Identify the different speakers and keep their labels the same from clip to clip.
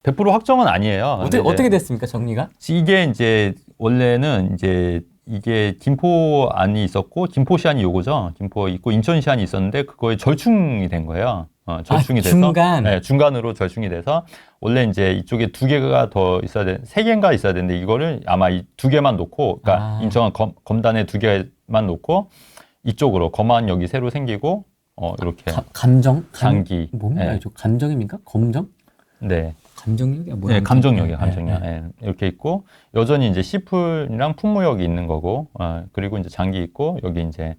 Speaker 1: 100% 확정은 아니에요.
Speaker 2: 어떻게 됐습니까, 정리가?
Speaker 1: 이게 이제 원래는 이제 이게 김포안이 있었고 김포시안이 요거죠. 김포 있고 인천시안이 있었는데 그거에 절충이 된 거예요. 절충이 돼서
Speaker 2: 중간.
Speaker 1: 네, 중간으로 절충이 돼서 원래 이제 이쪽에 2개가 더 있어야 돼, 3개인가 있어야 되는데 이거를 아마 이 2개만 놓고, 그러니까 인천 검단에 2개만 놓고 이쪽으로 검안역이 새로 생기고 이렇게
Speaker 2: 감정?
Speaker 1: 장기.
Speaker 2: 뭡니까?
Speaker 1: 네.
Speaker 2: 감정입니까? 검정?
Speaker 1: 네.
Speaker 2: 감정역이야 뭐야?
Speaker 1: 네, 감정역이요, 감정역. 네. 이렇게 있고 여전히 이제 시풀이랑 풍무역이 있는 거고, 그리고 이제 장기 있고 여기 이제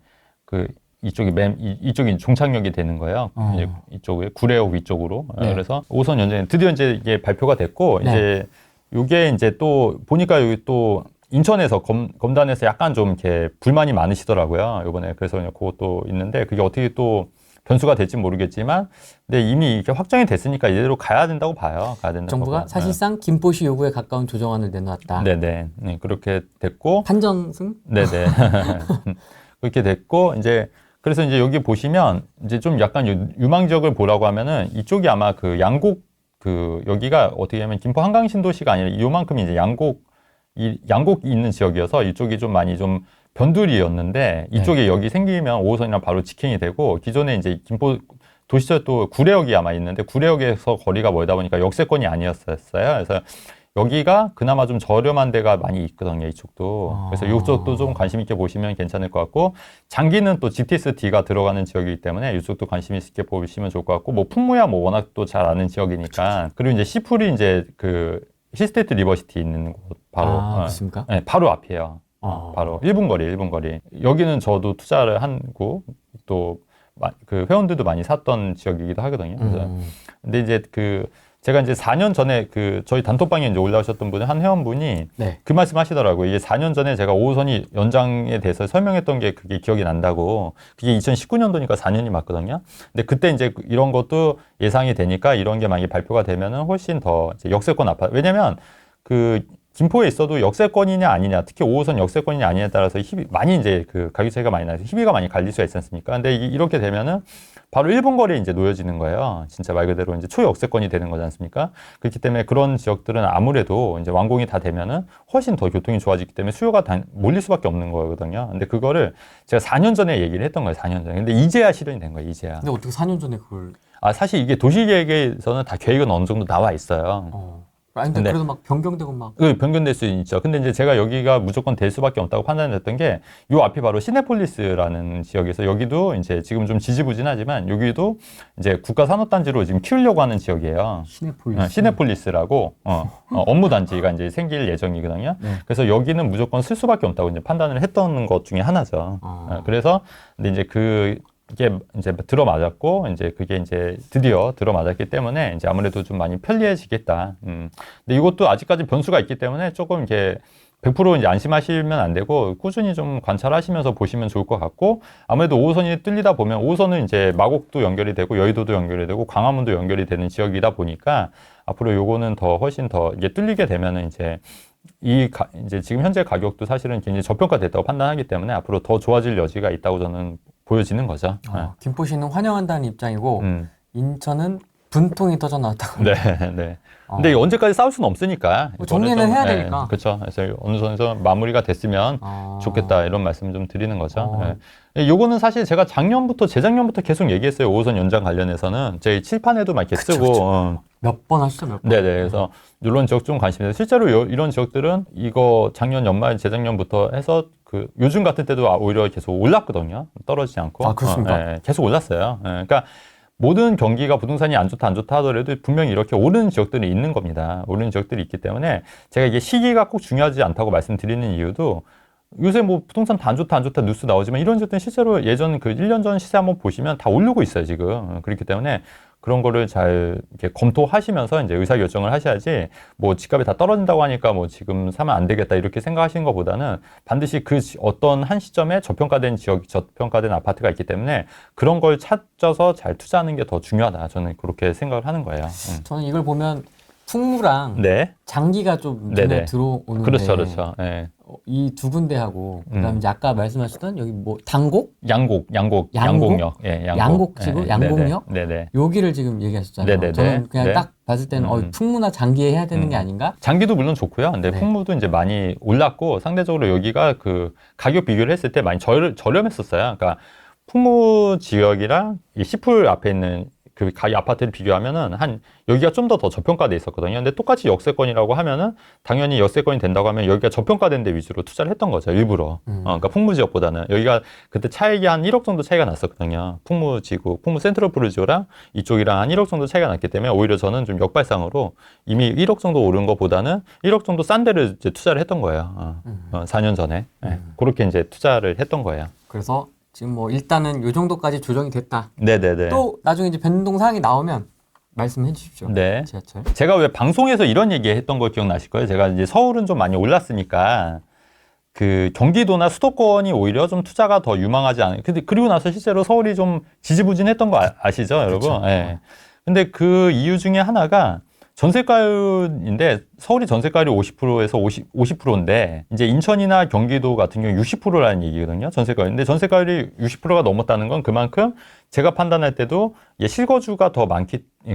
Speaker 1: 그 이쪽이 이쪽이 종착역이 되는 거예요. 이제 이쪽에 구례역 위쪽으로.
Speaker 2: 네.
Speaker 1: 그래서 5선 연장이 드디어 이제 이게 발표가 됐고,
Speaker 2: 네.
Speaker 1: 이제 요게 이제 또 보니까 여기 또 인천에서 검단에서 약간 좀 이렇게 불만이 많으시더라고요. 이번에 그래서 그것도 있는데 그게 어떻게 또 변수가 될지 모르겠지만, 근데 이미 이렇게 확정이 됐으니까 이대로 가야 된다고 봐요. 가야 된다고.
Speaker 2: 정부가 사실상 김포시 요구에 가까운 조정안을 내놓았다.
Speaker 1: 네네. 네, 그렇게 됐고.
Speaker 2: 판정승?
Speaker 1: 네네. 그렇게 됐고, 이제, 그래서 이제 여기 보시면, 이제 좀 약간 유망 지역을 보라고 하면은, 이쪽이 아마 그 양곡, 여기가 어떻게 하면 김포 한강 신도시가 아니라 요만큼이 이제 양곡이 있는 지역이어서 이쪽이 좀 많이 좀 변두리였는데, 이쪽에 여기 생기면 5호선이랑 바로 직행이 되고, 기존에 이제 김포 도시철도 구례역이 아마 있는데, 구례역에서 거리가 멀다 보니까 역세권이 아니었어요. 그래서 여기가 그나마 좀 저렴한 데가 많이 있거든요, 이쪽도. 그래서 이쪽도 좀 관심 있게 보시면 괜찮을 것 같고, 장기는 또 GTS-D가 들어가는 지역이기 때문에 이쪽도 관심 있게 보시면 좋을 것 같고, 뭐 풍무야 뭐 워낙 또 잘 아는 지역이니까. 그리고 이제 시풀이 이제 그 힐스테이트 리버시티 있는 곳 바로.
Speaker 2: 그렇습니까?
Speaker 1: 네, 바로 앞이에요. 바로 1분 거리. 여기는 저도 투자를 하고 또 그 회원들도 많이 샀던 지역이기도 하거든요. 그래서 근데 이제 제가 이제 4년 전에 저희 단톡방에 이제 올라오셨던 분이 한 회원분이
Speaker 2: 네.
Speaker 1: 그 말씀 하시더라고요. 이게 4년 전에 제가 5호선이 연장에 대해서 설명했던 게 그게 기억이 난다고. 그게 2019년도니까 4년이 맞거든요. 근데 그때 이제 이런 것도 예상이 되니까 이런 게 만약에 발표가 되면은 훨씬 더 이제 역세권 아파트. 왜냐면 김포에 있어도 역세권이냐 아니냐, 특히 5호선 역세권이냐 아니냐에 따라서 많이 이제 가격 차이가 많이 나서 희비가 많이 갈릴 수가 있지 않습니까? 근데 이렇게 되면은 바로 1분 거리에 이제 놓여지는 거예요. 진짜 말 그대로 이제 초역세권이 되는 거지 않습니까? 그렇기 때문에 그런 지역들은 아무래도 이제 완공이 다 되면은 훨씬 더 교통이 좋아지기 때문에 수요가 몰릴 수밖에 없는 거거든요. 근데 그거를 제가 4년 전에 얘기를 했던 거예요. 4년 전에. 근데 이제야 실현이 된 거예요. 이제야.
Speaker 2: 근데 어떻게 4년 전에 그걸?
Speaker 1: 사실 이게 도시계획에서는 다 계획은 어느 정도 나와 있어요.
Speaker 2: 아니, 근데 그래도 막 변경되고 막.
Speaker 1: 변경될 수 있죠. 근데 이제 제가 여기가 무조건 될 수밖에 없다고 판단했던 게, 요 앞이 바로 시내폴리스라는 지역에서, 여기도 이제 지금 좀 지지부진하지만, 여기도 이제 국가산업단지로 지금 키우려고 하는 지역이에요.
Speaker 2: 시내폴리스.
Speaker 1: 시내폴리스라고, 업무단지가 이제 생길 예정이거든요.
Speaker 2: 네.
Speaker 1: 그래서 여기는 무조건 쓸 수밖에 없다고 이제 판단을 했던 것 중에 하나죠. 그래서, 근데 이제 이게 이제 들어맞았고, 이제 그게 이제 드디어 들어맞았기 때문에 이제 아무래도 좀 많이 편리해지겠다. 근데 이것도 아직까지 변수가 있기 때문에 조금 이렇게 100% 이제 안심하시면 안 되고 꾸준히 좀 관찰하시면서 보시면 좋을 것 같고, 아무래도 5호선이 뚫리다 보면 5호선은 이제 마곡도 연결이 되고 여의도도 연결이 되고 광화문도 연결이 되는 지역이다 보니까 앞으로 요거는 훨씬 더 이게 뚫리게 되면은 이제 이제 지금 현재 가격도 사실은 굉장히 저평가됐다고 판단하기 때문에 앞으로 더 좋아질 여지가 있다고 저는 보여지는 거죠.
Speaker 2: 김포시는 환영한다는 입장이고 인천은 분통이 터져 나왔다고.
Speaker 1: 네, 네. 근데 언제까지 싸울 수는 없으니까.
Speaker 2: 정리는 해야 되니까.
Speaker 1: 그렇죠. 그래서 어느 선에서 마무리가 됐으면 좋겠다 이런 말씀 좀 드리는 거죠. 요거는 사실 제가 재작년부터 계속 얘기했어요. 5호선 연장 관련해서는 제 칠판에도 막 이렇게 쓰고.
Speaker 2: 몇 번 하시죠, 몇 번.
Speaker 1: 네네. 그래서 이런 지역 좀 관심이 있어요. 실제로 이런 지역들은 이거 작년 연말, 재작년부터 해서 요즘 같은 때도 오히려 계속 올랐거든요. 떨어지지 않고.
Speaker 2: 그렇습니까?
Speaker 1: 네, 계속 올랐어요. 그러니까 모든 경기가 부동산이 안 좋다 하더라도 분명히 이렇게 오르는 지역들이 있는 겁니다. 오르는 지역들이 있기 때문에 제가 이게 시기가 꼭 중요하지 않다고 말씀드리는 이유도, 요새 뭐 부동산 다 안 좋다 뉴스 나오지만 이런 지역들은 실제로 예전 1년 전 시세 한번 보시면 다 오르고 있어요, 지금. 그렇기 때문에 그런 거를 잘 이렇게 검토하시면서 이제 의사결정을 하셔야지, 뭐 집값이 다 떨어진다고 하니까 뭐 지금 사면 안 되겠다 이렇게 생각하시는 것보다는 반드시 어떤 한 시점에 저평가된 저평가된 아파트가 있기 때문에 그런 걸 찾아서 잘 투자하는 게 더 중요하다. 저는 그렇게 생각을 하는 거예요.
Speaker 2: 저는 이걸 보면 풍무랑
Speaker 1: 네.
Speaker 2: 장기가 좀 눈에 들어오는데.
Speaker 1: 그렇죠. 네.
Speaker 2: 이 두 군데하고 그다음에 이제 아까 말씀하셨던 여기 뭐 당곡?
Speaker 1: 양곡역. 예,
Speaker 2: 양곡지구?
Speaker 1: 예,
Speaker 2: 양곡역?
Speaker 1: 네네.
Speaker 2: 여기를 지금 얘기하셨잖아요.
Speaker 1: 네네네.
Speaker 2: 저는 그냥
Speaker 1: 네.
Speaker 2: 딱 봤을 때는 풍무나 장기에 해야 되는 게 아닌가?
Speaker 1: 장기도 물론 좋고요. 근데
Speaker 2: 네.
Speaker 1: 풍무도 이제 많이 올랐고 상대적으로 여기가 그 가격 비교를 했을 때 많이 저렴했었어요. 그러니까 풍무 지역이랑 이 시풀 앞에 있는 그 가격 아파트를 비교하면은 한 여기가 좀 더 저평가돼 있었거든요. 근데 똑같이 역세권이라고 하면은 당연히 역세권이 된다고 하면 여기가 저평가된 데 위주로 투자를 했던 거죠. 일부러. 그러니까 풍무 지역보다는 여기가 그때 차익이 한 1억 정도 차이가 났었거든요. 풍무 지구, 풍무 센트럴 부르지오랑 이쪽이랑 한 1억 정도 차이가 났기 때문에 오히려 저는 좀 역발상으로 이미 1억 정도 오른 것보다는 1억 정도 싼 데를 이제 투자를 했던 거예요. 4년 전에. 네. 그렇게 이제 투자를 했던 거예요.
Speaker 2: 그래서 지금 뭐 일단은 요 정도까지 조정이 됐다.
Speaker 1: 네네네.
Speaker 2: 또 나중에 이제 변동 사항이 나오면 말씀해 주십시오.
Speaker 1: 네.
Speaker 2: 지하철.
Speaker 1: 제가 왜 방송에서 이런 얘기 했던 거 기억나실 거예요? 제가 이제 서울은 좀 많이 올랐으니까 그 경기도나 수도권이 오히려 좀 투자가 더 유망하지 않아요. 근데 그리고 나서 실제로 서울이 좀 지지부진했던 거 아시죠, 여러분?
Speaker 2: 그렇죠.
Speaker 1: 네. 근데 그 이유 중에 하나가 전세가율인데 서울이 전세가율이 50%에서 50%인데 이제 인천이나 경기도 같은 경우 60%라는 얘기거든요. 전세가율. 근데 전세가율이 60%가 넘었다는 건 그만큼 제가 판단할 때도 실거주가 더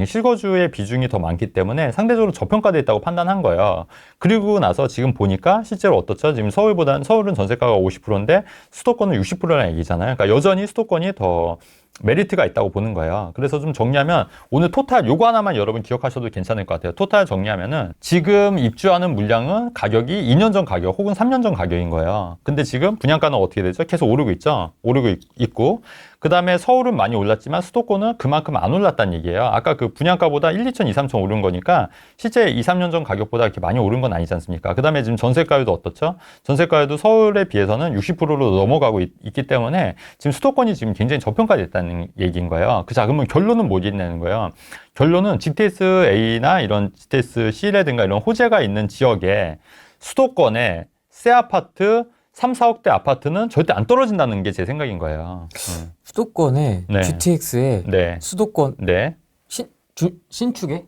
Speaker 1: 실거주의 비중이 더 많기 때문에 상대적으로 저평가되어 있다고 판단한 거예요. 그리고 나서 지금 보니까 실제로 어떻죠? 지금 서울은 전세가가 50%인데 수도권은 60%라는 얘기잖아요. 그러니까 여전히 수도권이 더 메리트가 있다고 보는 거예요. 그래서 좀 정리하면 오늘 토탈 요거 하나만 여러분 기억하셔도 괜찮을 것 같아요. 토탈 정리하면은 지금 입주하는 물량은 가격이 2년 전 가격 혹은 3년 전 가격인 거예요. 근데 지금 분양가는 어떻게 되죠? 계속 오르고 있죠. 오르고 있고 그 다음에 서울은 많이 올랐지만 수도권은 그만큼 안 올랐다는 얘기예요. 아까 그 분양가보다 1, 2천, 2, 3천 오른 거니까 실제 2, 3년 전 가격보다 이렇게 많이 오른 건 아니지 않습니까? 그 다음에 지금 전세가율도 어떻죠? 전세가율도 서울에 비해서는 60%로 넘어가고 있기 때문에 지금 수도권이 지금 굉장히 저평가됐다는 얘기인 거예요. 자, 그러면 결론은 뭐겠냐는 거예요. 결론은 GTS A나 이런 GTS C라든가 이런 호재가 있는 지역에 수도권에 새 아파트 3, 4억대 아파트는 절대 안 떨어진다는 게 제 생각인 거예요.
Speaker 2: 수도권에
Speaker 1: 네.
Speaker 2: GTX에
Speaker 1: 네.
Speaker 2: 수도권
Speaker 1: 네.
Speaker 2: 신축에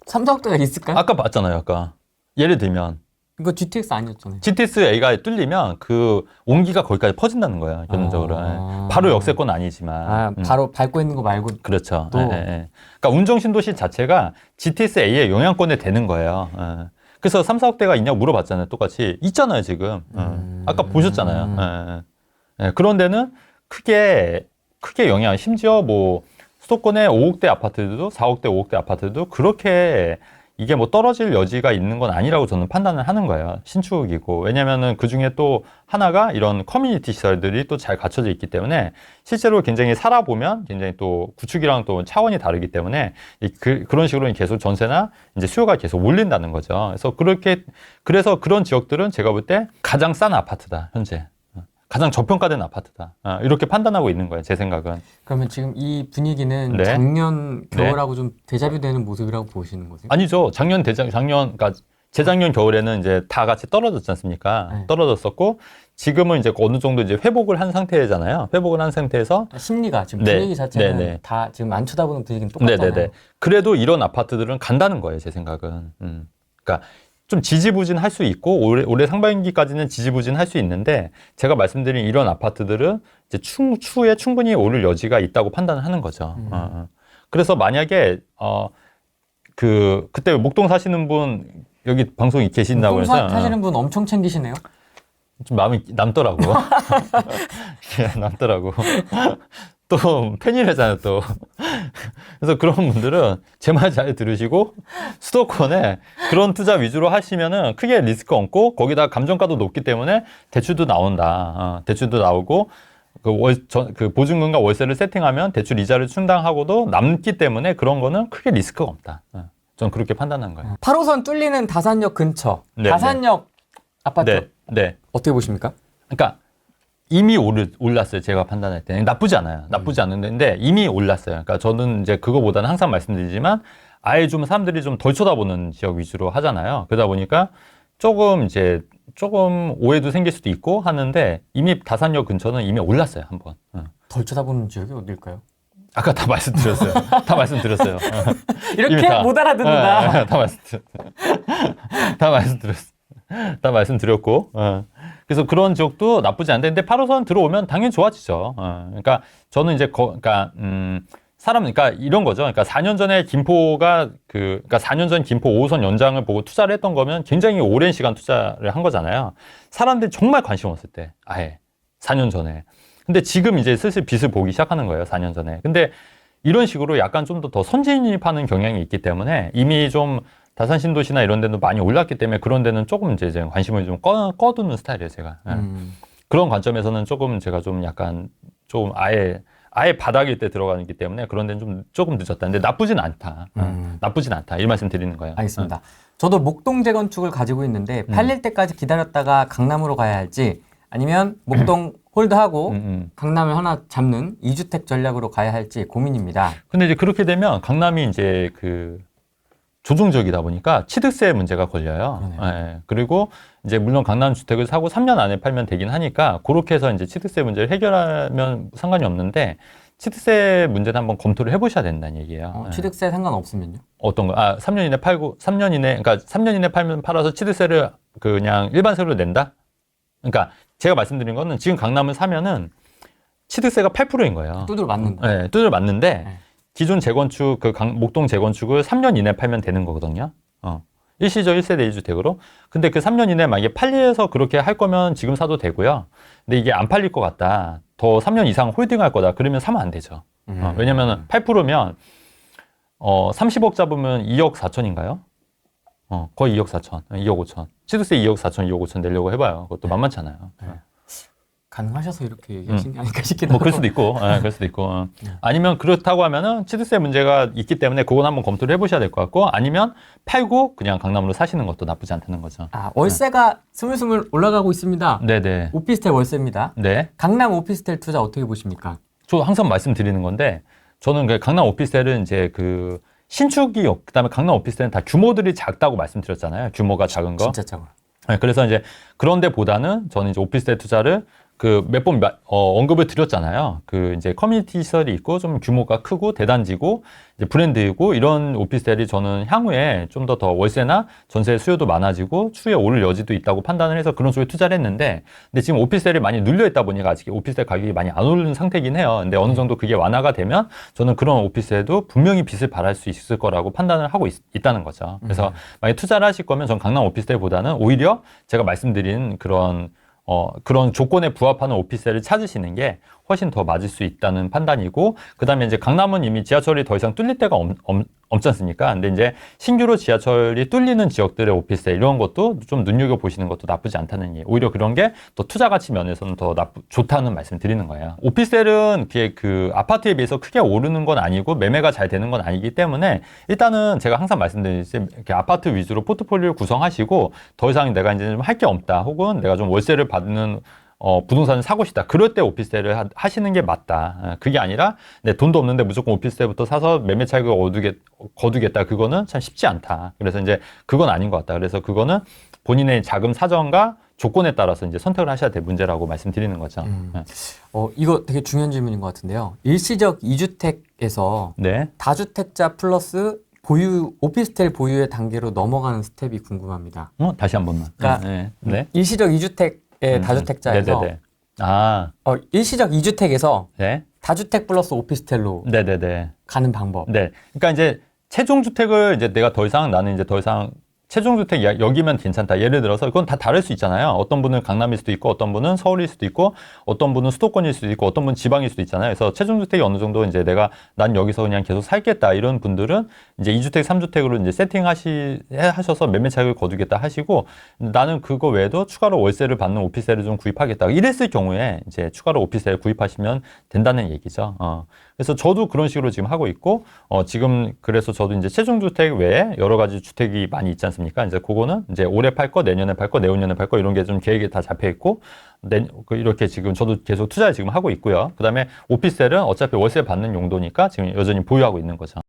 Speaker 2: 3, 4억대가 있을까요?
Speaker 1: 아까 봤잖아요, 아까. 예를 들면
Speaker 2: 이거 GTX 아니었잖아요.
Speaker 1: GTS A가 뚫리면 그 온기가 거기까지 퍼진다는 거예요, 결론적으로. 바로 역세권 아니지만.
Speaker 2: 바로 밟고 있는 거 말고
Speaker 1: 그렇죠.
Speaker 2: 또.
Speaker 1: 그러니까 운정신도시 자체가 GTS A의 영향권에 되는 거예요. 그래서 3, 4억대가 있냐고 물어봤잖아요. 똑같이. 있잖아요, 지금. 아까 보셨잖아요. 그런 데는 크게 영향, 심지어 뭐 수도권의 5억대 아파트들도 4억대, 5억대 아파트도 그렇게 이게 뭐 떨어질 여지가 있는 건 아니라고 저는 판단을 하는 거예요. 신축이고. 왜냐면은 그 중에 또 하나가 이런 커뮤니티 시설들이 또 잘 갖춰져 있기 때문에 실제로 굉장히 살아보면 굉장히 또 구축이랑 또 차원이 다르기 때문에 그런 식으로 계속 전세나 이제 수요가 계속 몰린다는 거죠. 그래서 그런 지역들은 제가 볼 때 가장 싼 아파트다, 현재. 가장 저평가된 아파트다. 이렇게 판단하고 있는 거예요, 제 생각은.
Speaker 2: 그러면 지금 이 분위기는
Speaker 1: 네.
Speaker 2: 작년 겨울하고 좀 대자뷰되는 모습이라고 보시는 거세요?
Speaker 1: 아니죠. 그러니까 재작년 겨울에는 이제 다 같이 떨어졌지 않습니까?
Speaker 2: 네.
Speaker 1: 떨어졌었고, 지금은 이제 어느 정도 이제 회복을 한 상태잖아요. 회복을 한 상태에서.
Speaker 2: 심리가 지금
Speaker 1: 네.
Speaker 2: 분위기 자체는
Speaker 1: 네네.
Speaker 2: 다 지금 안 쳐다보는 분위기는 똑같잖아요.
Speaker 1: 네네네. 그래도 이런 아파트들은 간다는 거예요, 제 생각은. 그러니까 좀 지지부진할 수 있고 올해 상반기까지는 지지부진할 수 있는데 제가 말씀드린 이런 아파트들은 이제 추후에 충분히 오를 여지가 있다고 판단을 하는 거죠. 그래서 만약에 그때 목동 사시는 분 여기 방송이 계신다고 해서
Speaker 2: 사시는 분 엄청 챙기시네요.
Speaker 1: 좀 마음이 남더라고. 남더라고. 또 팬이래잖아요, 또. 그래서 그런 분들은 제 말 잘 들으시고 수도권에 그런 투자 위주로 하시면은 크게 리스크 없고 거기다 감정가도 높기 때문에 대출도 나온다. 대출도 나오고 그 보증금과 월세를 세팅하면 대출 이자를 충당하고도 남기 때문에 그런 거는 크게 리스크가 없다. 전 그렇게 판단한 거예요.
Speaker 2: 8호선 뚫리는 다산역 근처.
Speaker 1: 네,
Speaker 2: 다산역 아파트.
Speaker 1: 네.
Speaker 2: 어떻게 보십니까?
Speaker 1: 그러니까 이미 올랐어요. 제가 판단할 때는. 나쁘지 않아요. 나쁘지 않은데 이미 올랐어요. 그러니까 저는 이제 그거보다는 항상 말씀드리지만 아예 좀 사람들이 좀 덜 쳐다보는 지역 위주로 하잖아요. 그러다 보니까 조금 오해도 생길 수도 있고 하는데 이미 다산역 근처는 이미 올랐어요. 한번.
Speaker 2: 덜 쳐다보는 지역이 어딜까요?
Speaker 1: 아까 다 말씀드렸어요.
Speaker 2: 이렇게 못 알아듣는다.
Speaker 1: 다 말씀드렸어요. 다 말씀드렸고. 그래서 그런 지역도 나쁘지 않은데, 근데 8호선 들어오면 당연히 좋아지죠. 그러니까 저는 이제 그러니까 이런 거죠. 그러니까 4년 전에 김포가 그러니까 4년 전 김포 5호선 연장을 보고 투자를 했던 거면 굉장히 오랜 시간 투자를 한 거잖아요. 사람들이 정말 관심 없을 때, 아예 4년 전에. 근데 지금 이제 슬슬 빛을 보기 시작하는 거예요. 4년 전에. 근데 이런 식으로 약간 좀 더 선진입하는 경향이 있기 때문에 이미 좀 다산 신도시나 이런 데도 많이 올랐기 때문에 그런 데는 조금 이제 관심을 좀 꺼두는 스타일이에요, 제가. 그런 관점에서는 조금 제가 좀 약간 좀 아예 바닥일 때 들어가기 때문에 그런 데는 조금 늦었다. 근데 나쁘진 않다. 나쁘진 않다. 이 말씀 드리는 거예요.
Speaker 2: 알겠습니다. 저도 목동 재건축을 가지고 있는데 팔릴 때까지 기다렸다가 강남으로 가야 할지 아니면 목동 홀드하고 강남을 하나 잡는 2주택 전략으로 가야 할지 고민입니다.
Speaker 1: 근데 이제 그렇게 되면 강남이 이제 조정적이다 보니까 취득세 문제가 걸려요. 예. 그리고 이제 물론 강남 주택을 사고 3년 안에 팔면 되긴 하니까 그렇게 해서 이제 취득세 문제를 해결하면 상관이 없는데 취득세 문제는 한번 검토를 해보셔야 된다는 얘기예요.
Speaker 2: 취득세 상관없으면요?
Speaker 1: 어떤 거? 3년 이내 팔고 3년 이내 그러니까 3년 이내 팔아서 취득세를 그냥 일반세로 낸다? 그러니까 제가 말씀드린 거는 지금 강남을 사면은 취득세가 8%인 거예요.
Speaker 2: 두드려 맞는 거.
Speaker 1: 네, 두드려 맞는데
Speaker 2: 네.
Speaker 1: 기존 재건축 목동 재건축을 3년 이내 팔면 되는 거거든요. 일시적 1세대 1주택으로. 근데 그 3년 이내 만약에 팔려서 그렇게 할 거면 지금 사도 되고요. 근데 이게 안 팔릴 것 같다. 더 3년 이상 홀딩할 거다. 그러면 사면 안 되죠. 왜냐면 8%면 30억 잡으면 2억 4천인가요? 거의 2억 4천, 2억 5천. 취득세 2억 4천, 2억 5천 내려고 해봐요. 그것도 만만찮아요.
Speaker 2: 네. 가능하셔서 이렇게 얘기하신 게 아닐까 싶긴 하고.
Speaker 1: 뭐 그럴 수도 있고, 그럴 수도 있고. 아니면 그렇다고 하면은 취득세 문제가 있기 때문에 그건 한번 검토를 해보셔야 될 것 같고, 아니면 팔고 그냥 강남으로 사시는 것도 나쁘지 않다는 거죠.
Speaker 2: 월세가 스물스물 올라가고 있습니다.
Speaker 1: 네네.
Speaker 2: 오피스텔 월세입니다.
Speaker 1: 네.
Speaker 2: 강남 오피스텔 투자 어떻게 보십니까?
Speaker 1: 저 항상 말씀드리는 건데, 저는 강남 오피스텔은 이제 신축이, 그다음에 강남 오피스텔은 다 규모들이 작다고 말씀드렸잖아요. 규모가 작은 거.
Speaker 2: 진짜 작아요.
Speaker 1: 네, 그래서 이제 그런 데보다는 저는 이제 오피스텔 투자를 몇 번 언급을 드렸잖아요. 이제 커뮤니티 시설이 있고 좀 규모가 크고 대단지고 이제 브랜드이고 이런 오피스텔이 저는 향후에 좀 더 월세나 전세 수요도 많아지고 추후에 오를 여지도 있다고 판단을 해서 그런 쪽에 투자를 했는데, 근데 지금 오피스텔이 많이 눌려 있다 보니까 아직 오피스텔 가격이 많이 안 오르는 상태이긴 해요. 근데 어느 정도 그게 완화가 되면 저는 그런 오피스텔도 분명히 빚을 발할 수 있을 거라고 판단을 하고 있다는 거죠. 그래서 만약에 투자를 하실 거면 전 강남 오피스텔보다는 오히려 제가 말씀드린 그런 조건에 부합하는 오피스텔을 찾으시는 게 훨씬 더 맞을 수 있다는 판단이고, 그 다음에 이제 강남은 이미 지하철이 더 이상 뚫릴 데가 없지 않습니까? 근데 이제 신규로 지하철이 뚫리는 지역들의 오피스텔 이런 것도 좀 눈여겨보시는 것도 나쁘지 않다는 얘기. 오히려 그런 게 더 투자 가치 면에서는 더 좋다는 말씀 드리는 거예요. 오피스텔은 아파트에 비해서 크게 오르는 건 아니고 매매가 잘 되는 건 아니기 때문에 일단은 제가 항상 말씀드리듯이 이렇게 아파트 위주로 포트폴리오를 구성하시고 더 이상 내가 이제 좀 할 게 없다, 혹은 내가 좀 월세를 받는 부동산을 사고 싶다. 그럴 때 오피스텔을 하시는 게 맞다. 그게 아니라 내 돈도 없는데 무조건 오피스텔부터 사서 매매 차익을 거두겠다. 그거는 참 쉽지 않다. 그래서 이제 그건 아닌 것 같다. 그래서 그거는 본인의 자금 사정과 조건에 따라서 이제 선택을 하셔야 될 문제라고 말씀드리는 거죠.
Speaker 2: 이거 되게 중요한 질문인 것 같은데요. 일시적 2주택에서
Speaker 1: 네.
Speaker 2: 다주택자 플러스 오피스텔 보유의 단계로 넘어가는 스텝이 궁금합니다.
Speaker 1: 다시 한 번만.
Speaker 2: 그러니까
Speaker 1: 네.
Speaker 2: 일시적 2주택의 다주택자에서
Speaker 1: 네네네.
Speaker 2: 일시적 2주택에서
Speaker 1: 네.
Speaker 2: 다주택 플러스 오피스텔로
Speaker 1: 네네네.
Speaker 2: 가는 방법.
Speaker 1: 네. 그러니까 이제 최종 주택을 이제 나는 이제 더 이상 최종주택 여기면 괜찮다. 예를 들어서 그건 다 다를 수 있잖아요. 어떤 분은 강남일 수도 있고, 어떤 분은 서울일 수도 있고, 어떤 분은 수도권일 수도 있고, 어떤 분은 지방일 수도 있잖아요. 그래서 최종주택이 어느 정도 이제 난 여기서 그냥 계속 살겠다. 이런 분들은 이제 2주택, 3주택으로 이제 하셔서 매매 차익을 거두겠다 하시고, 나는 그거 외에도 추가로 월세를 받는 오피스텔을 좀 구입하겠다. 이랬을 경우에 이제 추가로 오피스텔을 구입하시면 된다는 얘기죠. 그래서 저도 그런 식으로 지금 하고 있고, 그래서 저도 이제 최종주택 외에 여러 가지 주택이 많이 있지 않습니까? 이제 그거는 이제 올해 팔 거, 내년에 팔 거, 내후년에 팔 거 이런 게 좀 계획이 다 잡혀 있고, 이렇게 지금 저도 계속 투자를 지금 하고 있고요. 그 다음에 오피스텔은 어차피 월세 받는 용도니까 지금 여전히 보유하고 있는 거죠.